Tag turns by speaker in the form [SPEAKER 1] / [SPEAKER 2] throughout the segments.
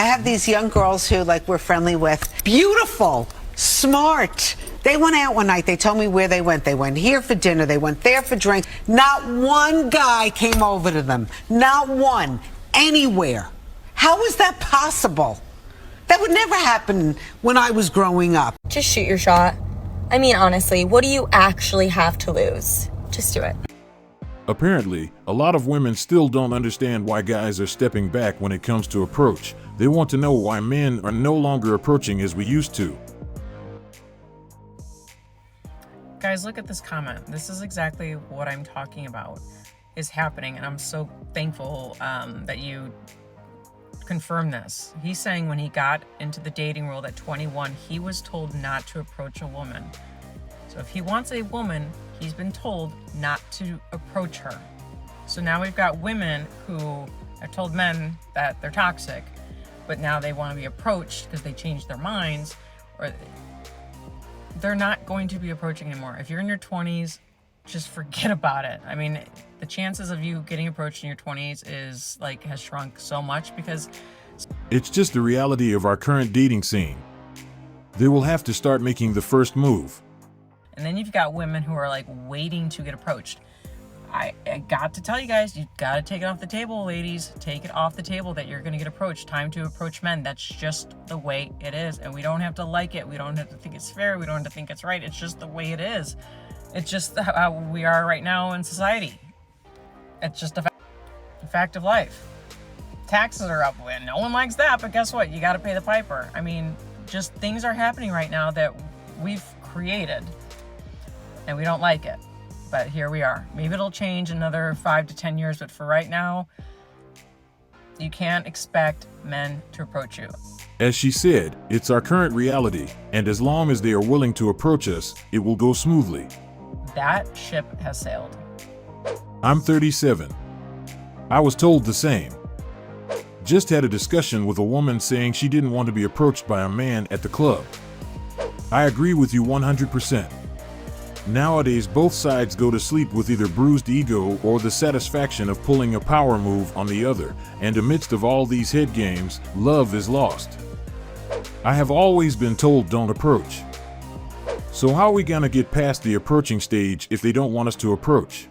[SPEAKER 1] I have these young girls who, like, we're friendly with. Beautiful, smart. They went out one night. They told me where they went. They went here for dinner. They went there for drinks. Not one guy came over to them. Not one. Anywhere. How is that possible? That would never happen when I was growing up.
[SPEAKER 2] Just shoot your shot. I mean, honestly, what do you actually have to lose? Just do it.
[SPEAKER 3] Apparently, a lot of women still don't understand why guys are stepping back when it comes to approach. They want to know why men are no longer approaching as we used to.
[SPEAKER 4] Guys, look at this comment. This is exactly what I'm talking about is happening, and I'm so thankful that you confirm this. He's saying when he got into the dating world at 21, he was told not to approach a woman. So if he wants a woman, he's been told not to approach her. So now we've got women who have told men that they're toxic, but now they want to be approached because they changed their minds, or they're not going to be approaching anymore. If you're in your 20s, just forget about it. I mean, the chances of you getting approached in your 20s is like has shrunk so much because
[SPEAKER 3] it's just the reality of our current dating scene. They will have to start making the first move.
[SPEAKER 4] And then you've got women who are like waiting to get approached. I got to tell you guys, you've got to take it off the table, ladies. Take it off the table that you're going to get approached. Time to approach men. That's just the way it is. And we don't have to like it. We don't have to think it's fair. We don't have to think it's right. It's just the way it is. It's just how we are right now in society. It's just a fact of life. Taxes are up. No one likes that, but guess what? You got to pay the piper. I mean, just things are happening right now that we've created, and we don't like it. But here we are. Maybe it'll change another 5 to 10 years, but for right now, you can't expect men to approach you.
[SPEAKER 3] As she said, it's our current reality, and as long as they are willing to approach us, it will go smoothly.
[SPEAKER 4] That ship has sailed.
[SPEAKER 3] I'm 37. I was told the same. Just had a discussion with a woman saying she didn't want to be approached by a man at the club. I agree with you 100%. Nowadays, both sides go to sleep with either bruised ego or the satisfaction of pulling a power move on the other, and amidst of all these head games, love is lost. I have always been told don't approach. So how are we gonna get past the approaching stage if they don't want us to approach?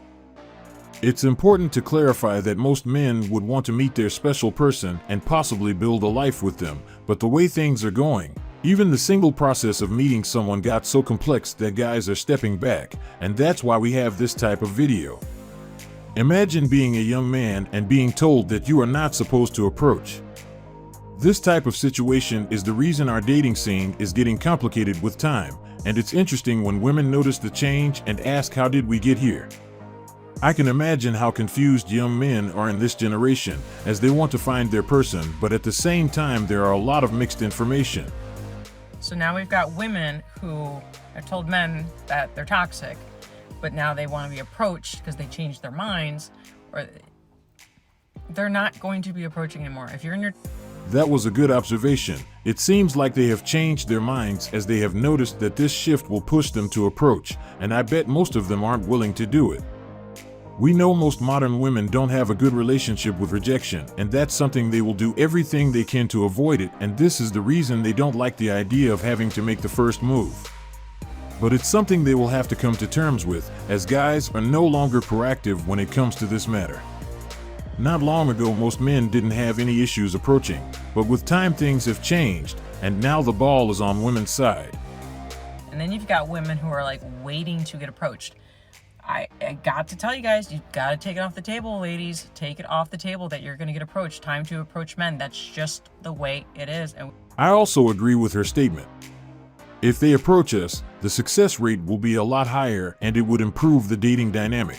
[SPEAKER 3] It's important to clarify that most men would want to meet their special person and possibly build a life with them, but the way things are going, even the single process of meeting someone got so complex that guys are stepping back, and that's why we have this type of video. Imagine being a young man and being told that you are not supposed to approach. This type of situation is the reason our dating scene is getting complicated with time, and it's interesting when women notice the change and ask, how did we get here? I can imagine how confused young men are in this generation as they want to find their person, but at the same time there are a lot of mixed information.
[SPEAKER 4] So now we've got women who have told men that they're toxic, but now they want to be approached because they changed their minds, or they're not going to be approaching anymore. If you're in your...
[SPEAKER 3] That was a good observation. It seems like they have changed their minds as they have noticed that this shift will push them to approach, and I bet most of them aren't willing to do it. We know most modern women don't have a good relationship with rejection, and that's something they will do everything they can to avoid it, and this is the reason they don't like the idea of having to make the first move. But it's something they will have to come to terms with, as guys are no longer proactive when it comes to this matter. Not long ago, most men didn't have any issues approaching, but with time things have changed, and now the ball is on women's side.
[SPEAKER 4] And then you've got women who are like waiting to get approached. I got to tell you guys, you've got to take it off the table, ladies. Take it off the table that you're going to get approached. Time to approach men. That's just the way it is. And
[SPEAKER 3] I also agree with her statement. If they approach us, the success rate will be a lot higher and it would improve the dating dynamic.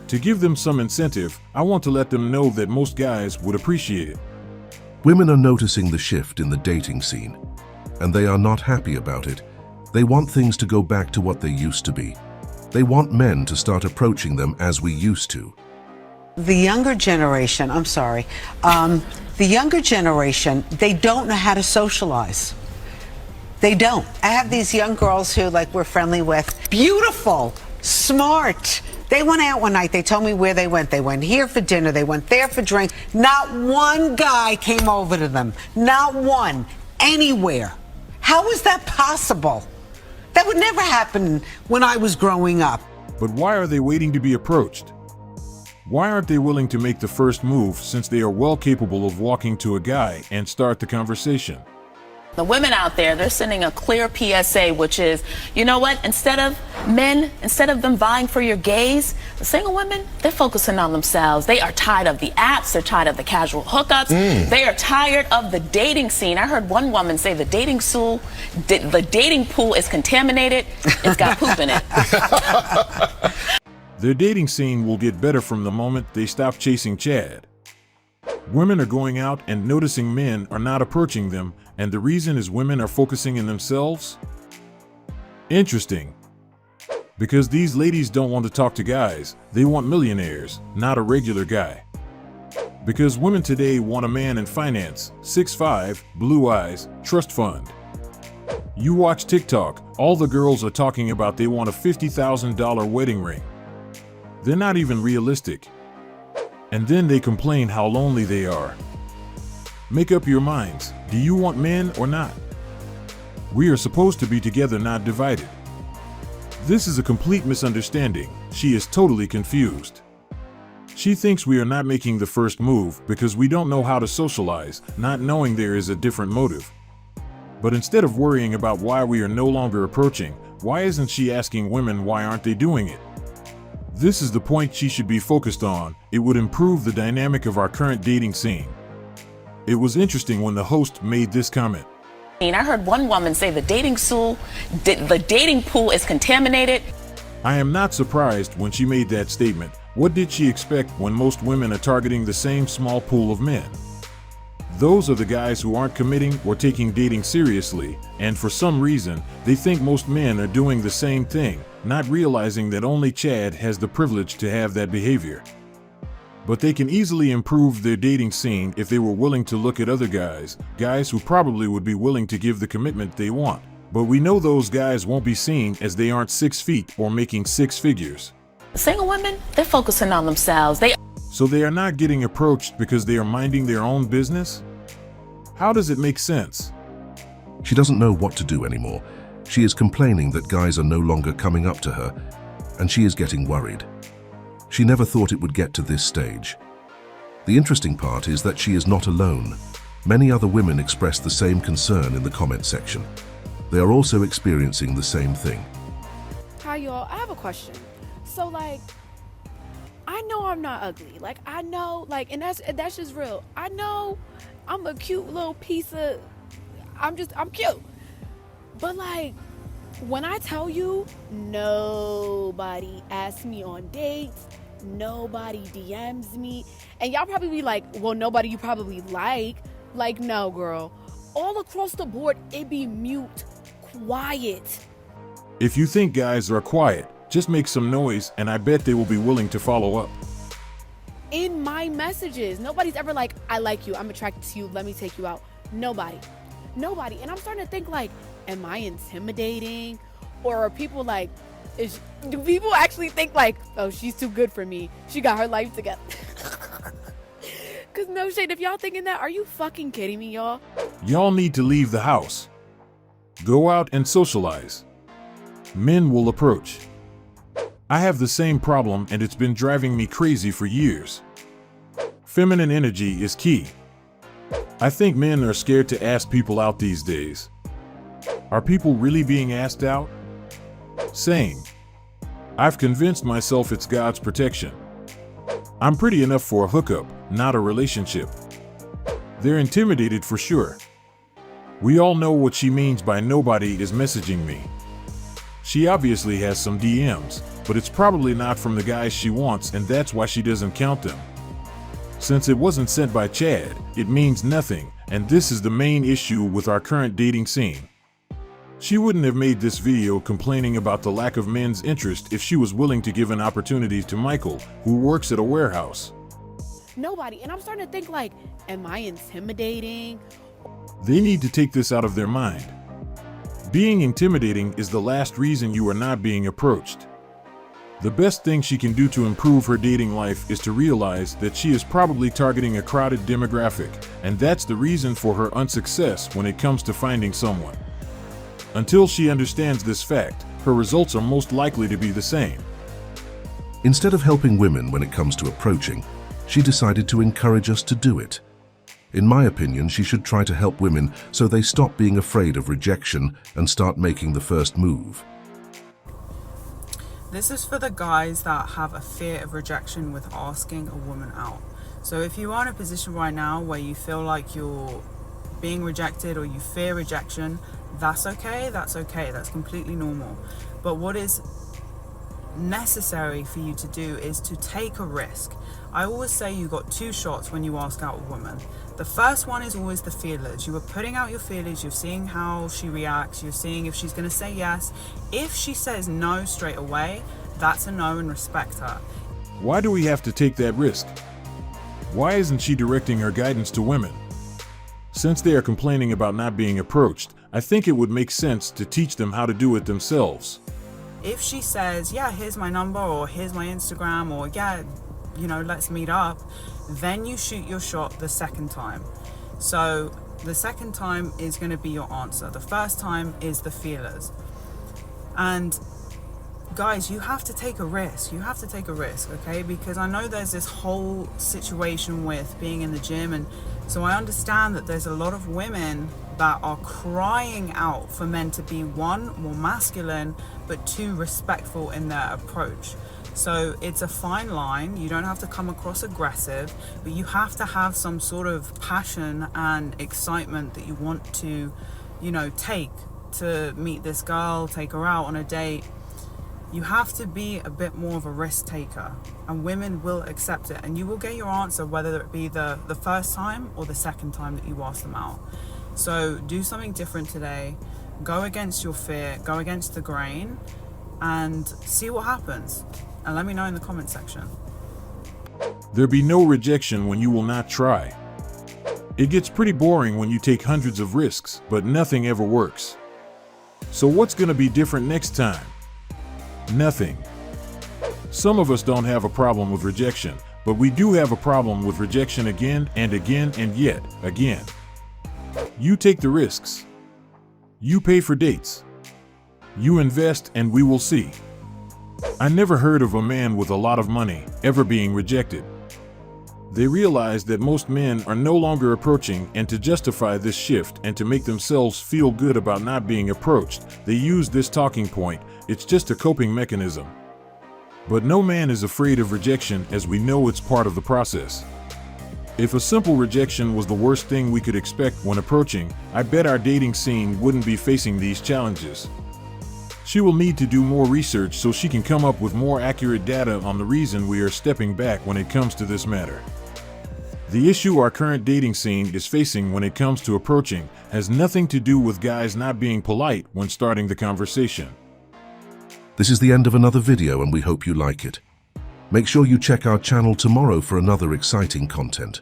[SPEAKER 3] To give them some incentive, I want to let them know that most guys would appreciate it.
[SPEAKER 5] Women are noticing the shift in the dating scene, and they are not happy about it. They want things to go back to what they used to be. They want men to start approaching them as we used to.
[SPEAKER 1] The younger generation, the younger generation, they don't know how to socialize. They don't. I have these young girls who, like, we're friendly with. Beautiful, smart. They went out one night. They told me where they went. They went here for dinner. They went there for drinks. Not one guy came over to them. Not one. Anywhere. How is that possible? That would never happen when I was growing up.
[SPEAKER 3] But why are they waiting to be approached? Why aren't they willing to make the first move since they are well capable of walking to a guy and start the conversation?
[SPEAKER 6] The women out there, they're sending a clear PSA, which is, you know what, instead of them vying for your gaze, the single women, they're focusing on themselves. They are tired of the apps, they're tired of the casual hookups, they are tired of the dating scene. I heard one woman say the dating pool is contaminated, it's got poop in it.
[SPEAKER 3] Their dating scene will get better from the moment they stop chasing Chad. Women are going out and noticing men are not approaching them, and the reason is women are focusing on themselves? Interesting. Because these ladies don't want to talk to guys, they want millionaires, not a regular guy. Because women today want a man in finance, 6'5", blue eyes, trust fund. You watch TikTok, all the girls are talking about they want a $50,000 wedding ring. They're not even realistic. And then they complain how lonely they are. Make up your minds. Do you want men or not? We are supposed to be together, not divided. This is a complete misunderstanding. She is totally confused. She thinks we are not making the first move because we don't know how to socialize, not knowing there is a different motive. But instead of worrying about why we are no longer approaching, why isn't she asking women why aren't they doing it? This is the point she should be focused on. It would improve the dynamic of our current dating scene. It was interesting when the host made this comment.
[SPEAKER 6] I heard one woman say the dating pool is contaminated.
[SPEAKER 3] I am not surprised when she made that statement. What did she expect when most women are targeting the same small pool of men? Those are the guys who aren't committing or taking dating seriously, and for some reason, they think most men are doing the same thing, not realizing that only Chad has the privilege to have that behavior. But they can easily improve their dating scene if they were willing to look at other guys who probably would be willing to give the commitment they want. But we know those guys won't be seen as they aren't 6 feet or making 6 figures.
[SPEAKER 6] Single women, they're focusing on themselves.
[SPEAKER 3] So they are not getting approached because they are minding their own business? How does it make sense?
[SPEAKER 5] She doesn't know what to do anymore. She is complaining that guys are no longer coming up to her, and she is getting worried. She never thought it would get to this stage. The interesting part is that she is not alone. Many other women expressed the same concern in the comment section. They are also experiencing the same thing.
[SPEAKER 7] Hi y'all, I have a question. So I know I'm not ugly. I know, and that's just real. I know I'm a cute little piece of, I'm cute. But when I tell you, nobody asks me on dates, nobody DMs me, and y'all probably be like, well, nobody you probably like. No, girl. All across the board, it be mute, quiet.
[SPEAKER 3] If you think guys are quiet, just make some noise and I bet they will be willing to follow up.
[SPEAKER 7] In my messages, nobody's ever like, I like you, I'm attracted to you, let me take you out. Nobody. And I'm starting to think am I intimidating? Or are people do people actually think oh, she's too good for me, she got her life together? Cause no shade, if y'all thinking that, are you fucking kidding me, y'all?
[SPEAKER 3] Y'all need to leave the house. Go out and socialize. Men will approach. I have the same problem and it's been driving me crazy for years. Feminine energy is key. I think men are scared to ask people out these days. Are people really being asked out? Same. I've convinced myself it's God's protection. I'm pretty enough for a hookup, not a relationship. They're intimidated for sure. We all know what she means by nobody is messaging me. She obviously has some DMs, but it's probably not from the guys she wants, and that's why she doesn't count them. Since it wasn't sent by Chad, it means nothing, and this is the main issue with our current dating scene. She wouldn't have made this video complaining about the lack of men's interest if she was willing to give an opportunity to Michael, who works at a warehouse.
[SPEAKER 7] Nobody. And I'm starting to think am I intimidating?
[SPEAKER 3] They need to take this out of their mind. Being intimidating is the last reason you are not being approached. The best thing she can do to improve her dating life is to realize that she is probably targeting a crowded demographic, and that's the reason for her unsuccess when it comes to finding someone. Until she understands this fact, her results are most likely to be the same.
[SPEAKER 5] Instead of helping women when it comes to approaching, she decided to encourage us to do it. In my opinion, she should try to help women so they stop being afraid of rejection and start making the first move.
[SPEAKER 8] This is for the guys that have a fear of rejection with asking a woman out. So if you are in a position right now where you feel like you're being rejected or you fear rejection, that's okay, that's completely normal. But what is necessary for you to do is to take a risk. I always say you got two shots when you ask out a woman. The first one is always the feelers. You are putting out your feelers, you're seeing how she reacts, you're seeing if she's going to say yes. If she says no straight away, that's a no, and respect her.
[SPEAKER 3] Why do we have to take that risk? Why isn't she directing her guidance to women? Since they are complaining about not being approached, I think it would make sense to teach them how to do it themselves.
[SPEAKER 8] If she says, yeah, here's my number, or here's my Instagram, or yeah, let's meet up, then you shoot your shot the second time. So the second time is going to be your answer. The first time is the feelers. And guys, you have to take a risk. Okay? Because I know there's this whole situation with being in the gym, and so I understand that there's a lot of women that are crying out for men to be, one, more masculine, but two, respectful in their approach. So it's a fine line. You don't have to come across aggressive, but you have to have some sort of passion and excitement that you want to, take to meet this girl, take her out on a date. You have to be a bit more of a risk taker, and women will accept it, and you will get your answer whether it be the first time or the second time that you ask them out. So do something different today. Go against your fear, go against the grain, and see what happens. And let me know in the comment section.
[SPEAKER 3] There be no rejection when you will not try. It gets pretty boring when you take hundreds of risks, but nothing ever works. So what's gonna be different next time? Nothing. Some of us don't have a problem with rejection, but we do have a problem with rejection again and again and yet again. You take the risks. You pay for dates. You invest, and we will see. I never heard of a man with a lot of money ever being rejected. They realize that most men are no longer approaching, and to justify this shift and to make themselves feel good about not being approached, they use this talking point. It's just a coping mechanism. But no man is afraid of rejection, as we know it's part of the process. If a simple rejection was the worst thing we could expect when approaching, I bet our dating scene wouldn't be facing these challenges. She will need to do more research so she can come up with more accurate data on the reason we are stepping back when it comes to this matter. The issue our current dating scene is facing when it comes to approaching has nothing to do with guys not being polite when starting the conversation.
[SPEAKER 5] This is the end of another video, and we hope you like it. Make sure you check our channel tomorrow for another exciting content.